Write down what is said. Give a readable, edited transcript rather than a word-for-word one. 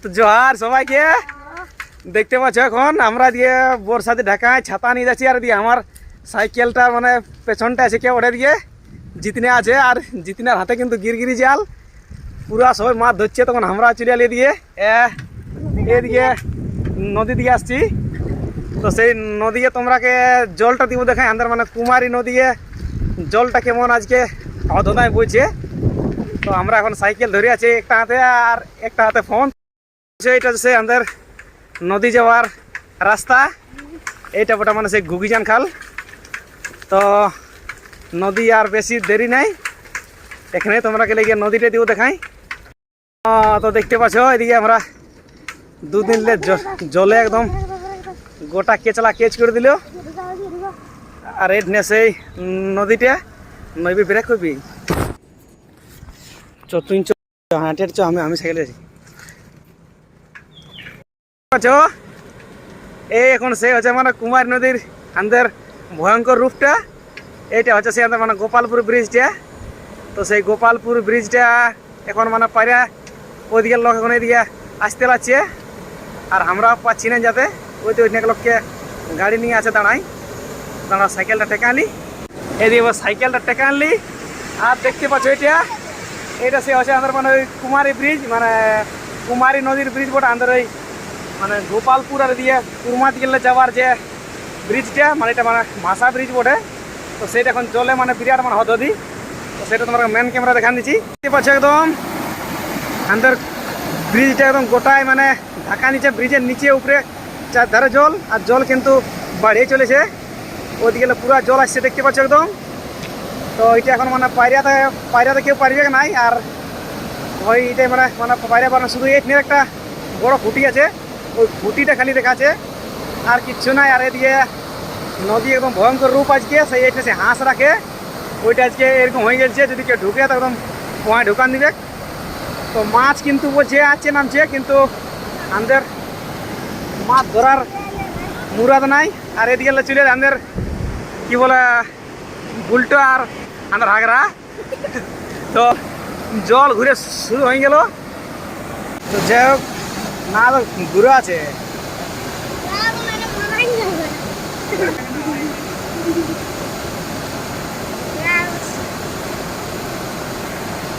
তো জোহার সবাইকে। দেখতে পাচ্ছ এখন আমরা দিয়ে বর্ষাতে ঢাকায় ছাতা নিয়ে যাচ্ছি, আর দিয়ে আমার সাইকেলটা মানে পেছনটা আছে কে ওঠে দিয়ে জিতনে আছে, আর জিতনার হাতে কিন্তু গিরগিরি জাল পুরা সবাই মাছ ধরছে। তখন আমরা চলে এলে দিয়ে এদিকে নদী দিকে আসছি। তো সেই নদীকে তোমরাকে জলটা দিব দেখাই আন্দার, মানে কুমারী নদীকে জলটা কেমন আজকে অধনায় বইছে। তো আমরা এখন সাইকেল ধরে আছি একটা হাতে, আর একটা হাতে ফোন। এটা হচ্ছে আমাদের নদী যাওয়ার রাস্তা। এইটা ওটা মানে সেই ঘুগিজান খাল। তো নদী আর বেশি দেরি নাই, এখানে তোমরাকে লেগে নদীটা দিব দেখাই। তো দেখতে পাচ্ছ এদিকে আমরা দুদিন জলে একদম গোটা কেচলা কেচ করে দিল। আর এই সেই নদীটা নইবি ব্রেক করবি তুই হাঁটের চ, আমি সাইকেলে আছি। এই এখন সে হচ্ছে মানে কুমার নদীর আমাদের ভয়ঙ্কর রূপটা। এইটা হচ্ছে সে মানে গোপালপুর ব্রিজটা। তো সেই গোপালপুর ব্রিজটা এখন মানে পায়রা ওইদিকে লোক এখন এদিকে আসতে লাগছে, আর আমরা পাচ্ছি না যাতে। ওই তো অনেক লোককে গাড়ি নিয়ে আছে দাঁড়াই সাইকেলটা টেকা আনলি, এদিকে সাইকেলটা টেকা আনলি। আর দেখতে পাচ্ছ এটা সে হচ্ছে আমাদের মানে ওই কুমারী ব্রিজ, মানে কুমারী নদীর ব্রিজ বটে আমাদের ওই মানে গোপালপুর আর দিয়ে কুরমা দিকে যাওয়ার যে ব্রিজটা, মানে এটা মানে ভাষা ব্রিজ বটে। তো সেটা এখন জলে মানে বিরাট মানে হদি। তো সেটা তোমার মেন ক্যামেরা দেখান দিচ্ছি। দেখতে পাচ্ছ একদম আমাদের ব্রিজটা একদম গোটায় মানে ঢাকা নিচে, ব্রিজের নিচে উপরে চারধারে জল, আর জল কিন্তু বাড়িয়ে চলেছে। ওইদিকে পুরো জল আসছে দেখতে পাচ্ছ একদম। তো এটা এখন মানে পায়রাতে কেউ পারবে নাই। আর ওই এটাই মানে মানে পায়রা বানানো শুধু এই একটা বড় খুঁটি আছে, ওই খুঁটিটা খালি দেখাচ্ছে আর কিচ্ছু নাই। আর এদিকে নদী একদম ভয়ঙ্কর রূপ আজকে, সেই এটা সে হাঁস রাখে ওইটা আজকে এরকম হয়ে গেছে। যদি কেউ ঢুকে তো একদম পোয়ায় ঢুকান দিবে। তো মাছ কিন্তু বলছে আছে নামছে, কিন্তু আমাদের মাছ ধরার মুরাদ নাই। আর এদিকে চলে আমাদের কি বলে উল্টো আর আমাদের হাগরা। তো জল ঘুরে শুরু হয়ে গেল। তো যাই হোক না, তো ঘুরে আছে।